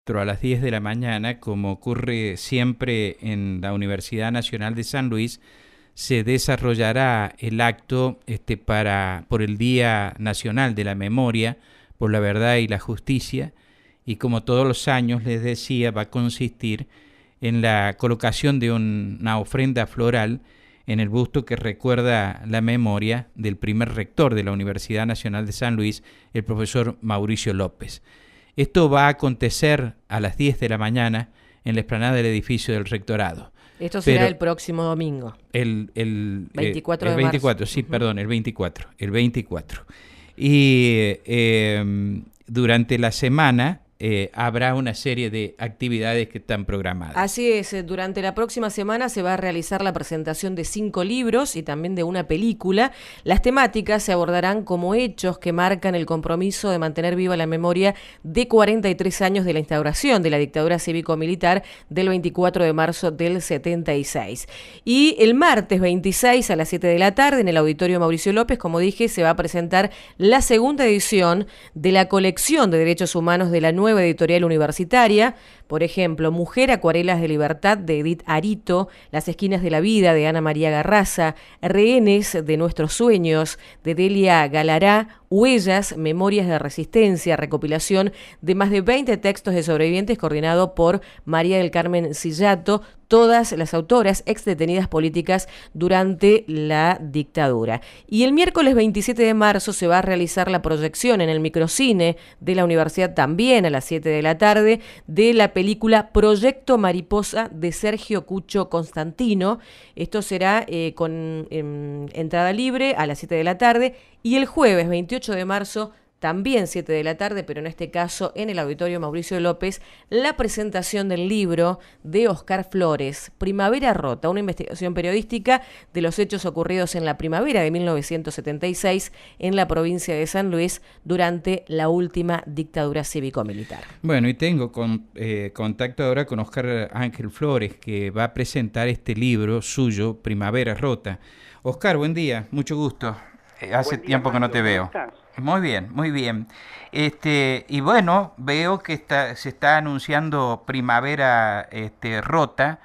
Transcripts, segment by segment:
a las 10 de la mañana, como ocurre siempre en la Universidad Nacional de San Luis, se desarrollará el acto por el Día Nacional de la Memoria, por la Verdad y la Justicia, y como todos los años, les decía, va a consistir en la colocación de una ofrenda floral en el busto que recuerda la memoria del primer rector de la Universidad Nacional de San Luis, el profesor Mauricio López. Esto va a acontecer a las 10 de la mañana en la explanada del edificio del rectorado. Esto será Pero el próximo domingo, el 24 el de marzo. 24, sí, perdón, el 24. Y durante la semana habrá una serie de actividades que están programadas. Así es, durante la próxima semana se va a realizar la presentación de 5 libros y también de una película. Las temáticas se abordarán como hechos que marcan el compromiso de mantener viva la memoria de 43 años de la instauración de la dictadura cívico-militar del 24 de marzo del 76. Y el martes 26 a las 7 de la tarde en el Auditorio Mauricio López, como dije, se va a presentar la segunda edición de la colección de derechos humanos de la nueva editorial universitaria. Por ejemplo, Mujer, Acuarelas de Libertad de Edith Arito, Las Esquinas de la Vida de Ana María Garraza, Rehenes de Nuestros Sueños de Delia Galará, Huellas, Memorias de Resistencia, recopilación de más de 20 textos de sobrevivientes coordinado por María del Carmen Sillato, todas las autoras exdetenidas políticas durante la dictadura. Y el miércoles 27 de marzo se va a realizar la proyección en el microcine de la universidad también a las 7 de la tarde de la película Proyecto Mariposa de Sergio Cucho Constantino. Esto será con entrada libre a las 7 de la tarde y el jueves 28 de marzo también 7 de la tarde, pero en este caso en el Auditorio Mauricio López, la presentación del libro de Oscar Flores, Primavera Rota, una investigación periodística de los hechos ocurridos en la primavera de 1976 en la provincia de San Luis durante la última dictadura cívico-militar. Bueno, y tengo contacto ahora con Oscar Ángel Flores, que va a presentar este libro suyo, Primavera Rota. Oscar, buen día, mucho gusto. Hace Buen día, tiempo que no Mario. te ¿Cómo veo. estás? Muy bien, muy bien. Y bueno, veo que se está anunciando Primavera Rota,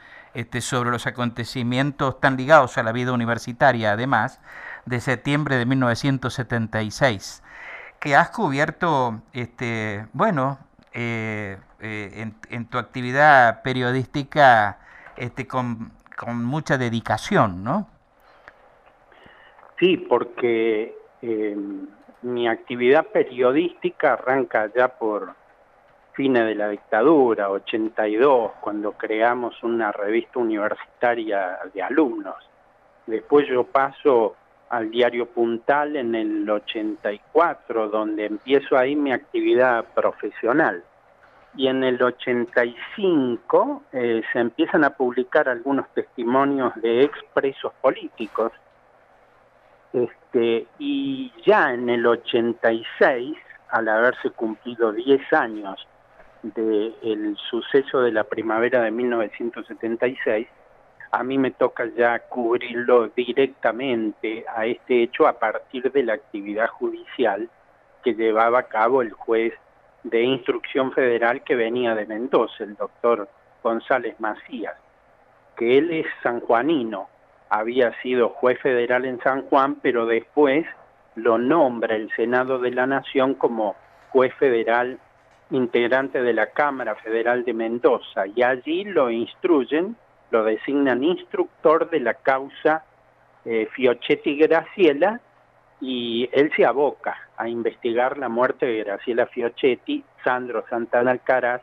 sobre los acontecimientos tan ligados a la vida universitaria, además, de septiembre de 1976, que has cubierto, bueno, en tu actividad periodística, con mucha dedicación, ¿no? Sí, porque mi actividad periodística arranca ya por fines de la dictadura, 82, cuando creamos una revista universitaria de alumnos. Después yo paso al diario Puntal en el 84, donde empiezo ahí mi actividad profesional. Y en el 85 se empiezan a publicar algunos testimonios de expresos políticos. Y ya en el 86, al haberse cumplido 10 años del suceso de la primavera de 1976, a mí me toca ya cubrirlo directamente a este hecho a partir de la actividad judicial que llevaba a cabo el juez de instrucción federal que venía de Mendoza, el doctor González Macías, que él es sanjuanino, había sido juez federal en San Juan, pero después lo nombra el Senado de la Nación como juez federal integrante de la Cámara Federal de Mendoza, y allí lo instruyen, lo designan instructor de la causa Fiochetti Graciela, y él se aboca a investigar la muerte de Graciela Fiochetti, Sandro Santana Alcaraz,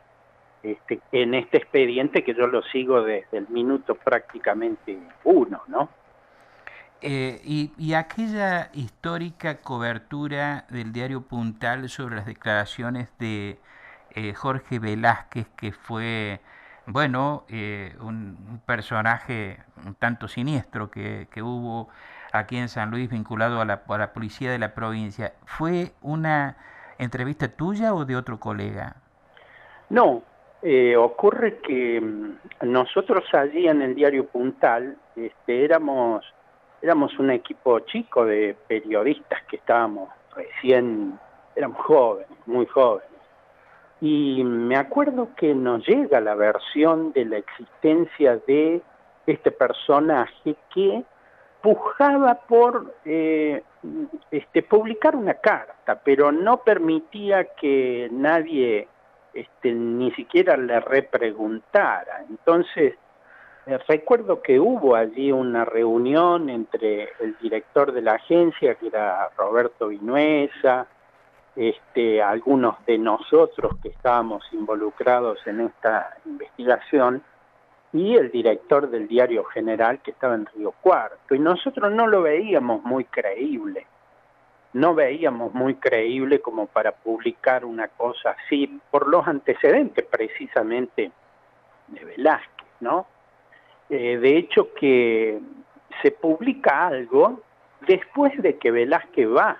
en este expediente que yo lo sigo desde el minuto prácticamente uno, ¿no? Y aquella histórica cobertura del diario Puntal sobre las declaraciones de Jorge Velázquez, que fue, bueno, un personaje un tanto siniestro que hubo aquí en San Luis vinculado a la policía de la provincia, ¿fue una entrevista tuya o de otro colega? No, ocurre que nosotros allí en el diario Puntal éramos un equipo chico de periodistas que estábamos éramos jóvenes, muy jóvenes. y me acuerdo que nos llega la versión de la existencia de este personaje que pujaba por publicar una carta, pero no permitía que nadie ni siquiera le repreguntara. Entonces, recuerdo que hubo allí una reunión entre el director de la agencia, que era Roberto Vinuesa, algunos de nosotros que estábamos involucrados en esta investigación, y el director del Diario General, que estaba en Río Cuarto, y nosotros no lo veíamos muy creíble, como para publicar una cosa así, por los antecedentes precisamente de Velázquez, ¿no? De hecho que se publica algo después de que Velázquez va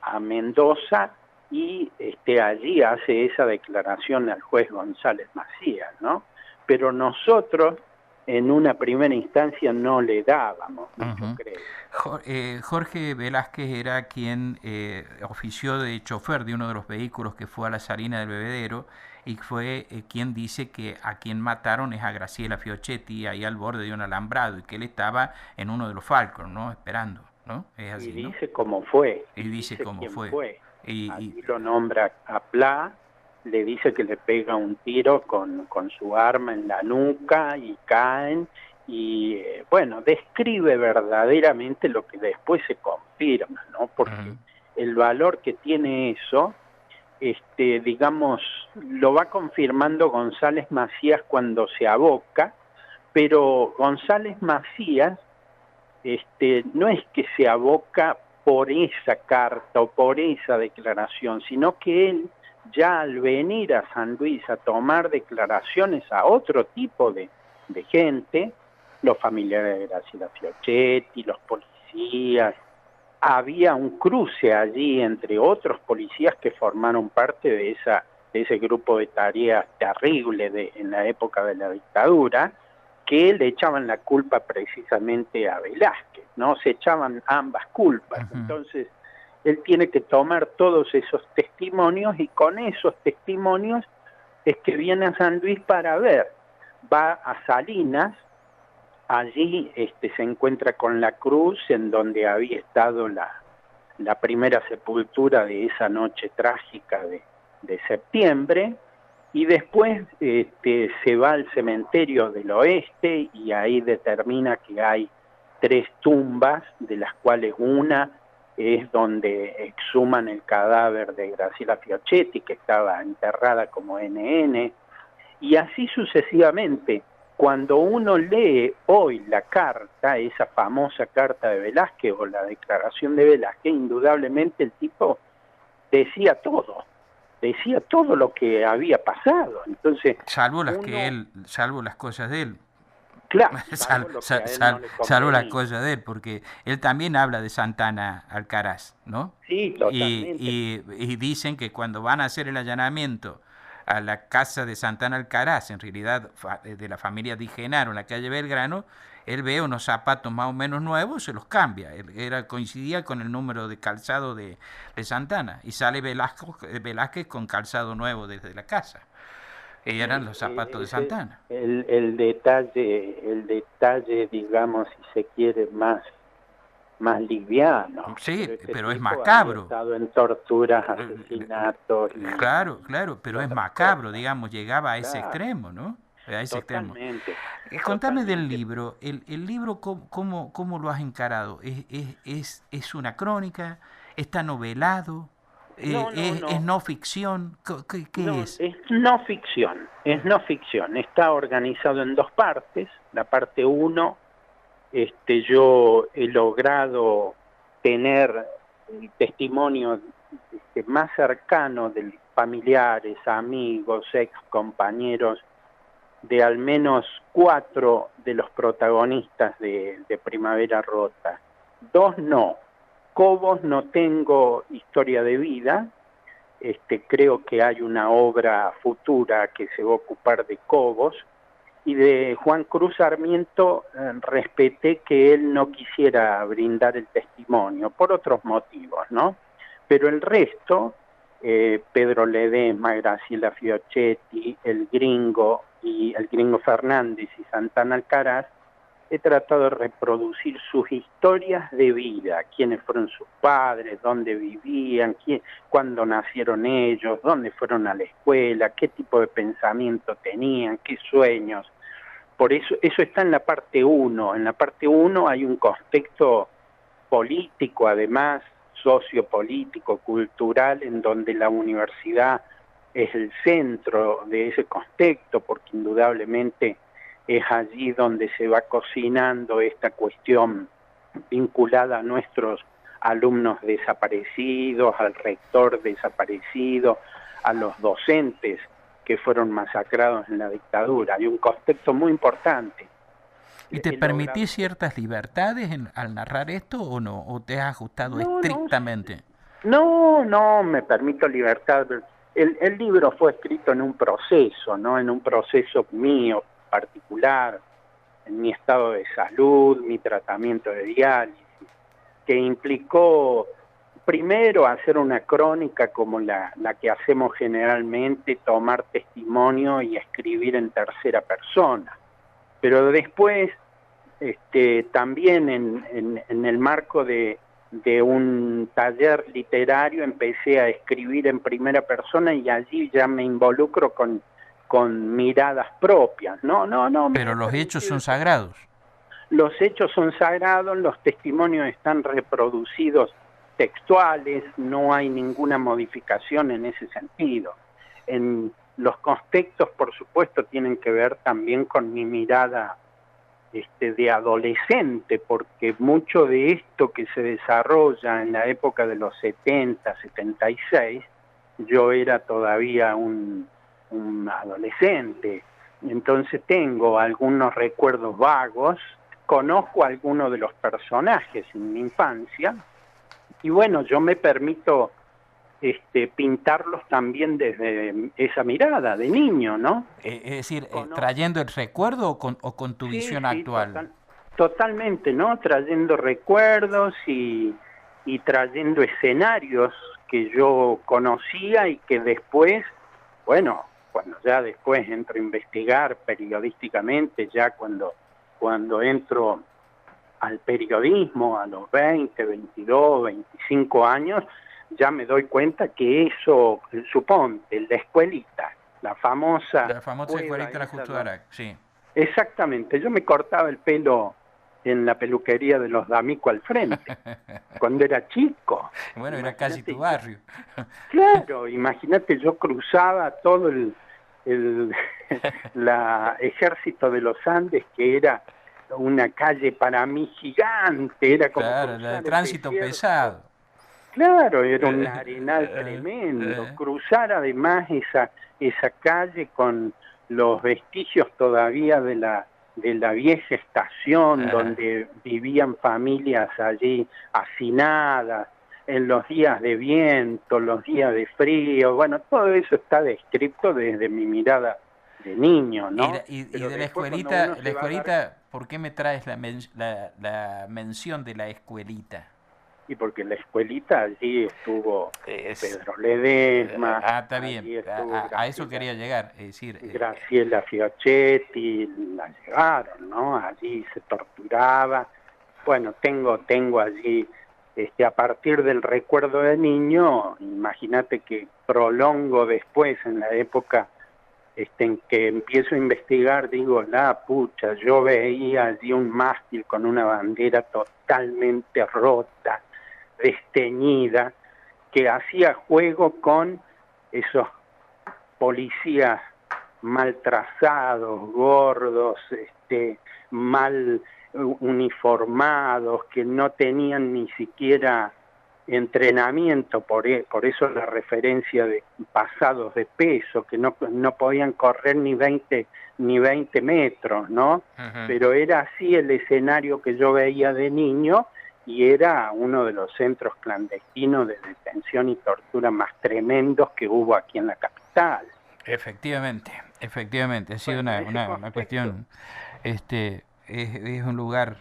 a Mendoza y allí hace esa declaración al juez González Macías, ¿no? Pero nosotros en una primera instancia no le dábamos mucho crédito. Jorge Velázquez era quien ofició de chofer de uno de los vehículos que fue a la Salina del Bebedero, y fue quien dice que a quien mataron es a Graciela Fiochetti ahí al borde de un alambrado, y que él estaba en uno de los Falcons, ¿no? Esperando, ¿no? Es así, y dice ¿no? cómo fue. Y dice cómo fue. Y lo nombra a Pla, le dice que le pega un tiro con su arma en la nuca y caen, y describe verdaderamente lo que después se confirma, ¿no? Porque el valor que tiene eso, digamos, lo va confirmando González Macías cuando se aboca, pero González Macías no es que se aboca por esa carta o por esa declaración, sino que él ya al venir a San Luis a tomar declaraciones a otro tipo de gente, los familiares de Graciela Fiochetti, los policías, había un cruce allí entre otros policías que formaron parte de ese grupo de tareas terrible en la época de la dictadura, que le echaban la culpa precisamente a Velázquez, ¿no? Se echaban ambas culpas. Entonces, él tiene que tomar todos esos testimonios, y con esos testimonios es que viene a San Luis para ver. Va a Salinas, allí se encuentra con la cruz en donde había estado la primera sepultura de esa noche trágica de septiembre, y después se va al cementerio del oeste, y ahí determina que hay 3 tumbas, de las cuales una es donde exhuman el cadáver de Graciela Fiochetti, que estaba enterrada como NN, y así sucesivamente. Cuando uno lee hoy la carta, esa famosa carta de Velázquez o la declaración de Velázquez, indudablemente el tipo decía todo lo que había pasado. Entonces, salvo las cosas de él. Claro, salvo las cosas de él, porque él también habla de Santana Alcaraz, ¿no? Sí, totalmente. Y dicen que cuando van a hacer el allanamiento a la casa de Santana Alcaraz, en realidad de la familia Di Genaro, en la calle Belgrano, él ve unos zapatos más o menos nuevos, se los cambia. Coincidía con el número de calzado de Santana, y sale Velázquez con calzado nuevo desde la casa. Y eran los zapatos de Santana. El detalle, digamos, si se quiere, más liviano. Sí, pero es macabro. Ha estado en torturas, asesinatos. Claro, pero es macabro, digamos, llegaba a ese extremo, ¿no? A ese Totalmente. extremo. Contame del libro. El libro, ¿cómo lo has encarado? ¿Es una crónica? ¿Está novelado? No. ¿Es no ficción? ¿Qué es? Es no ficción. Está organizado en 2 partes. La parte 1, yo he logrado tener el testimonio más cercano de familiares, amigos, ex compañeros, de al menos 4 de los protagonistas de Primavera Rota. 2 no. Cobos no tengo historia de vida. Creo que hay una obra futura que se va a ocupar de Cobos, y de Juan Cruz Sarmiento respeté que él no quisiera brindar el testimonio por otros motivos, ¿no? Pero el resto Pedro Ledesma, Graciela Fiochetti, el Gringo Fernández y Santana Alcaraz, he tratado de reproducir sus historias de vida, quiénes fueron sus padres, dónde vivían, cuándo nacieron ellos, dónde fueron a la escuela, qué tipo de pensamiento tenían, qué sueños. Por eso está en la parte 1. En la parte 1 hay un contexto político, además, sociopolítico, cultural, en donde la universidad es el centro de ese contexto, porque indudablemente es allí donde se va cocinando esta cuestión vinculada a nuestros alumnos desaparecidos, al rector desaparecido, a los docentes que fueron masacrados en la dictadura. Hay un contexto muy importante. ¿Y te permitís ciertas libertades al narrar esto o no? ¿O te has ajustado estrictamente? No, me permito libertad. El libro fue escrito en un proceso, ¿no? En un proceso mío particular, en mi estado de salud, mi tratamiento de diálisis, que implicó primero hacer una crónica como la que hacemos generalmente, tomar testimonio y escribir en tercera persona. Pero después, también en el marco de un taller literario empecé a escribir en primera persona y allí ya me involucro con miradas propias. No. Pero los hechos son sagrados. Los hechos son sagrados, los testimonios están reproducidos textuales, no hay ninguna modificación en ese sentido. En los contextos, por supuesto, tienen que ver también con mi mirada de adolescente, porque mucho de esto que se desarrolla en la época de los 70, 76, yo era todavía un adolescente. Entonces tengo algunos recuerdos vagos, conozco a algunos de los personajes en mi infancia, y bueno, yo me permito pintarlos también desde esa mirada de niño, ¿no? Es decir, ¿trayendo el recuerdo o con tu visión actual? Totalmente, ¿no? Trayendo recuerdos y trayendo escenarios que yo conocía y que después, bueno, cuando ya después entro a investigar periodísticamente, ya cuando entro al periodismo a los 20, 22, 25 años, ya me doy cuenta que eso, suponte, la escuelita, la famosa escuelita de la Justo, sí. Exactamente, yo me cortaba el pelo en la peluquería de los D'Amico al frente, cuando era chico. Bueno, era casi tu barrio. Claro, imagínate, yo cruzaba todo el ejército de los Andes, que era una calle para mí gigante, era como el tránsito pesado. Claro, era un arenal tremendo. Cruzar además esa calle con los vestigios todavía de la vieja estación, donde vivían familias allí hacinadas, en los días de viento, los días de frío, bueno, todo eso está descrito desde mi mirada de niño, ¿no? Y de la escuelita, ¿por qué me traes la mención de la escuelita? Y porque la escuelita allí estuvo Pedro Ledesma. Está bien, a eso quería llegar. Es decir, Graciela Fiochetti, la llevaron, ¿no? Allí se torturaba. Bueno, tengo allí, a partir del recuerdo de niño, imagínate que prolongo después en la época en que empiezo a investigar, digo, la pucha, yo veía allí un mástil con una bandera totalmente rota, desteñida, que hacía juego con esos policías mal trazados, gordos, mal uniformados, que no tenían ni siquiera entrenamiento, por eso la referencia de pasados de peso, que no podían correr ni 20 metros, ¿no? Uh-huh. Pero era así el escenario que yo veía de niño, y era uno de los centros clandestinos de detención y tortura más tremendos que hubo aquí en la capital. Efectivamente, ha sido una cuestión, es un lugar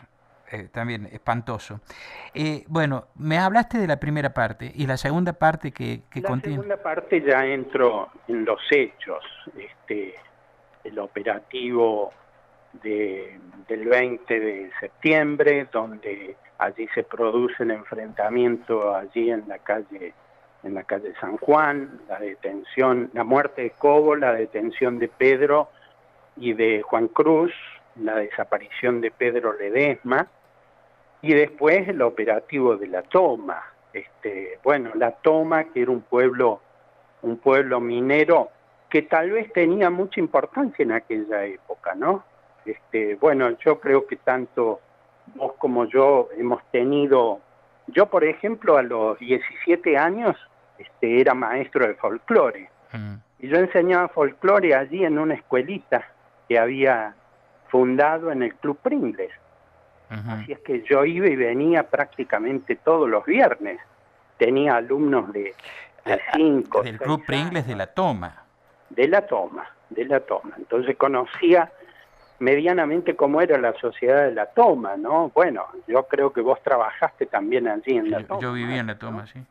también espantoso. Bueno, me hablaste de la primera parte y la segunda parte que La segunda parte ya entro en los hechos, el operativo del 20 de septiembre, donde allí se produce el enfrentamiento allí en la calle San Juan, la detención, la muerte de Cobo, la detención de Pedro y de Juan Cruz, la desaparición de Pedro Ledesma, y después el operativo de La Toma. La Toma, que era un pueblo minero que tal vez tenía mucha importancia en aquella época, ¿no? Yo creo que tanto vos como yo hemos tenido, yo por ejemplo a los 17 años era maestro de folclore, y yo enseñaba folclore allí en una escuelita que había fundado en el Club Pringles. Así es que yo iba y venía prácticamente todos los viernes. Tenía alumnos de 5, del Club Pringles de La Toma. De La Toma. Entonces conocía medianamente cómo era la sociedad de La Toma, ¿no? Bueno, yo creo que vos trabajaste también allí en La Toma. Yo viví en La Toma, ¿no? Sí.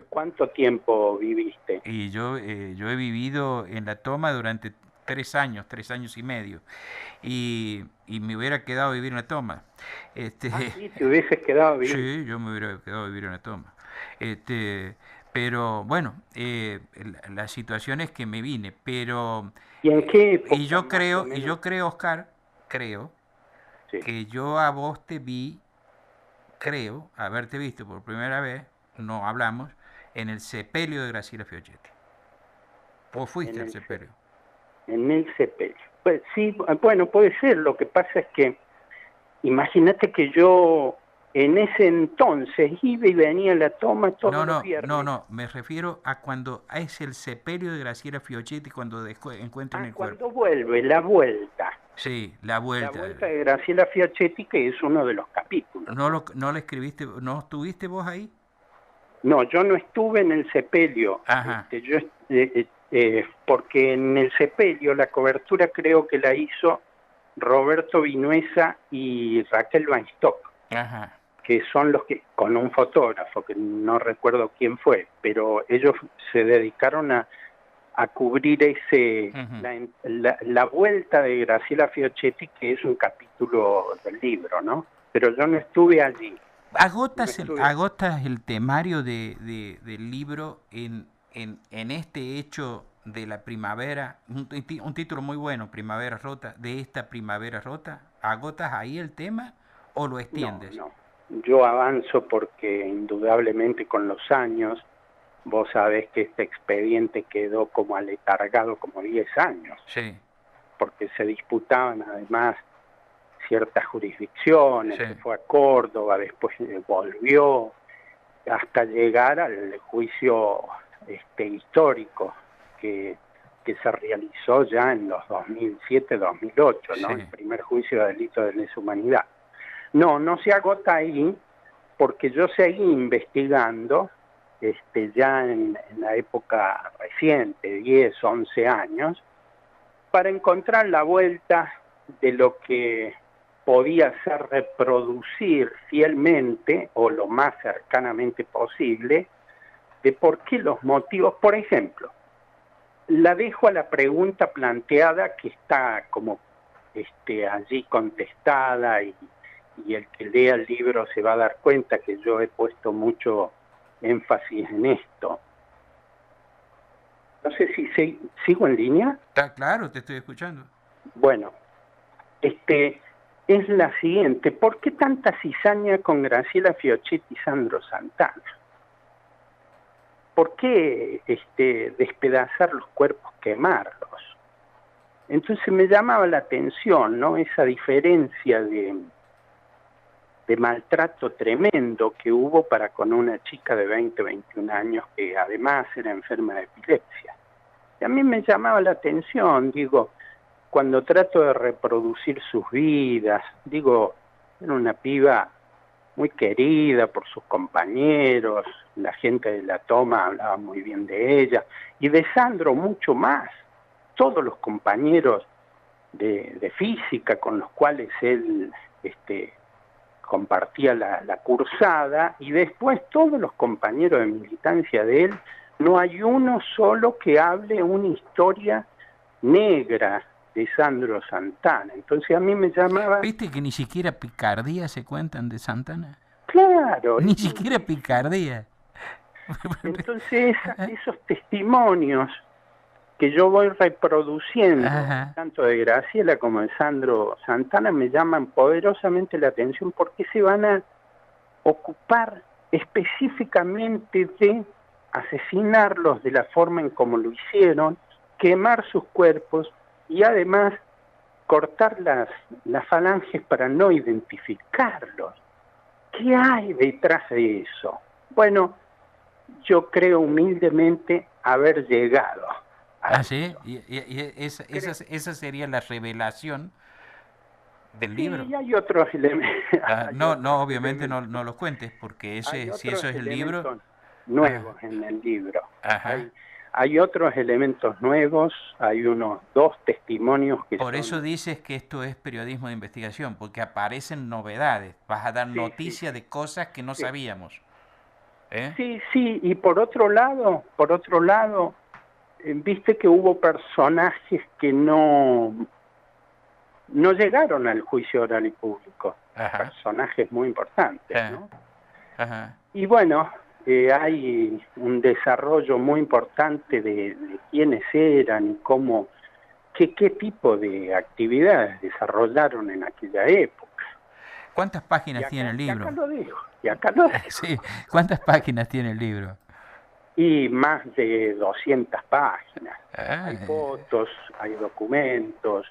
¿Cuánto tiempo viviste? Y yo he vivido en La Toma durante 3 años y medio. Y me hubiera quedado a vivir en La Toma. ¿Sí? ¿Te hubieses quedado a vivir? Sí, yo me hubiera quedado a vivir en La Toma. Pero bueno, la situación es que me vine, pero... ¿Y en qué época? Y yo creo, Oscar, sí, que yo a vos te vi, creo, haberte visto por primera vez, no hablamos, en el sepelio de Graciela Fiochetti. ¿O fuiste al sepelio? En el sepelio. Pues sí, bueno, puede ser. Lo que pasa es que, imagínate que yo en ese entonces iba y venía a La Toma todos los viernes. No, me refiero a cuando es el sepelio de Graciela Fiochetti, cuando encuentran el cuerpo. Cuando vuelve, la vuelta. Sí, la vuelta. La vuelta de Graciela Fiochetti, que es uno de los capítulos. ¿No le escribiste, no estuviste vos ahí? No, yo no estuve en el sepelio. Ajá. Porque en el sepelio la cobertura creo que la hizo Roberto Vinuesa y Raquel Weinstock. Ajá. Que son los que, con un fotógrafo, que no recuerdo quién fue, pero ellos se dedicaron a cubrir la vuelta de Graciela Fiochetti, que es un capítulo del libro, ¿no? Pero yo no estuve allí. ¿Agotas el temario del libro en este hecho de la primavera? Un título muy bueno, Primavera Rota, de esta primavera rota. ¿Agotas ahí el tema o lo extiendes? No. Yo avanzo porque indudablemente con los años, vos sabés que este expediente quedó como aletargado como 10 años. Sí. Porque se disputaban además ciertas jurisdicciones, sí. Se fue a Córdoba, después volvió, hasta llegar al juicio histórico que se realizó ya en los 2007-2008, ¿no? Sí. El primer juicio de delito de lesa humanidad. No se agota ahí, porque yo seguí investigando ya en la época reciente, 10, 11 años, para encontrar la vuelta de lo que podía ser reproducir fielmente o lo más cercanamente posible de por qué los motivos, por ejemplo, la dejo a la pregunta planteada que está como allí contestada y el que lea el libro se va a dar cuenta que yo he puesto mucho énfasis en esto. No sé si sigo en línea. Está claro, te estoy escuchando. Bueno, es la siguiente. ¿Por qué tanta cizaña con Graciela Fiochetti y Sandro Santana? ¿Por qué despedazar los cuerpos, quemarlos? Entonces me llamaba la atención, ¿no? Esa diferencia de maltrato tremendo que hubo para con una chica de 20, 21 años que además era enferma de epilepsia. Y a mí me llamaba la atención, digo, cuando trato de reproducir sus vidas, digo, era una piba muy querida por sus compañeros, la gente de La Toma hablaba muy bien de ella, y de Sandro mucho más. Todos los compañeros de física con los cuales él compartía la cursada, y después todos los compañeros de militancia de él, no hay uno solo que hable una historia negra de Sandro Santana. Entonces a mí me llamaba... ¿Viste que ni siquiera picardía se cuentan de Santana? Claro. Ni siquiera picardía. Entonces esos testimonios que yo voy reproduciendo, Ajá. tanto de Graciela como de Sandro Santana, me llaman poderosamente la atención, porque se van a ocupar específicamente de asesinarlos de la forma en como lo hicieron, quemar sus cuerpos y además cortar las falanges para no identificarlos. ¿Qué hay detrás de eso? Bueno, yo creo humildemente haber llegado. Ah, sí, y esa sería la revelación del libro. Sí, hay otros elementos. No, obviamente no los cuentes, porque si eso es el libro... Nuevos en el libro. Ajá. Hay otros elementos nuevos, hay unos 2 testimonios que Por eso dices que esto es periodismo de investigación, porque aparecen novedades, vas a dar noticia de cosas que no sabíamos. Sí, y por otro lado, viste que hubo personajes que no llegaron al juicio oral y público. Ajá. Personajes muy importantes, ¿no? Ajá. Y bueno, hay un desarrollo muy importante de quiénes eran y cómo, qué tipo de actividades desarrollaron en aquella época. ¿Cuántas páginas tiene el libro? Y acá lo dejo. Sí, ¿cuántas páginas tiene el libro? Y más de 200 páginas. Hay fotos, hay documentos,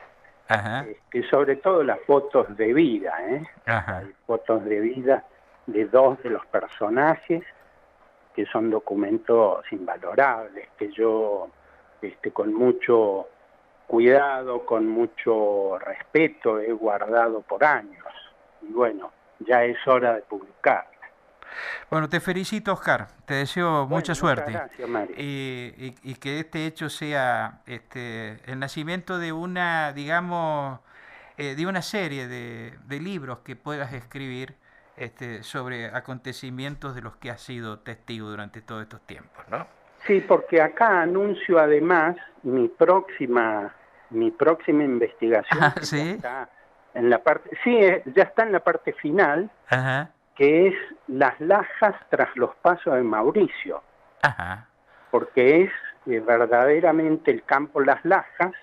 sobre todo las fotos de vida, Hay fotos de vida de 2 de los personajes, que son documentos invalorables, que yo con mucho cuidado, con mucho respeto he guardado por años. Y bueno, ya es hora de publicar. Bueno, te felicito, Oscar, te deseo mucha suerte. Muchas gracias, Mario. Y que este hecho sea el nacimiento de una, digamos, de una serie de libros que puedas escribir sobre acontecimientos de los que has sido testigo durante todos estos tiempos, ¿no? Sí, porque acá anuncio además mi próxima investigación. ¿Sí? Está en la parte, ya está en la parte final. Ajá. Que es Las Lajas tras los pasos de Mauricio. Ajá. Porque es verdaderamente el campo Las Lajas,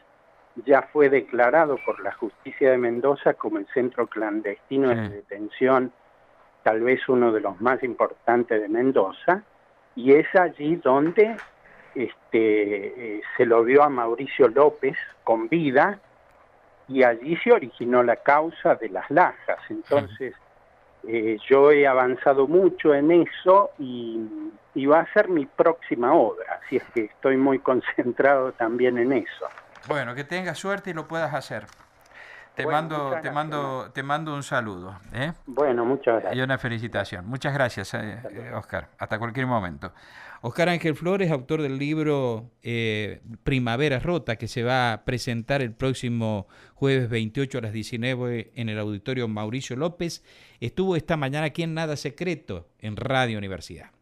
ya fue declarado por la justicia de Mendoza como el centro clandestino de detención, tal vez uno de los más importantes de Mendoza, y es allí donde se lo vio a Mauricio López con vida, y allí se originó la causa de Las Lajas. Entonces, yo he avanzado mucho en eso y va a ser mi próxima obra, así es que estoy muy concentrado también en eso. Bueno, que tengas suerte y lo puedas hacer. Te mando un saludo. Bueno, muchas gracias. Y una felicitación. Muchas gracias, Oscar. Hasta cualquier momento. Oscar Ángel Flores, autor del libro Primavera Rota, que se va a presentar el próximo jueves 28 a las 19 en el Auditorio Mauricio López, estuvo esta mañana aquí en Nada Secreto, en Radio Universidad.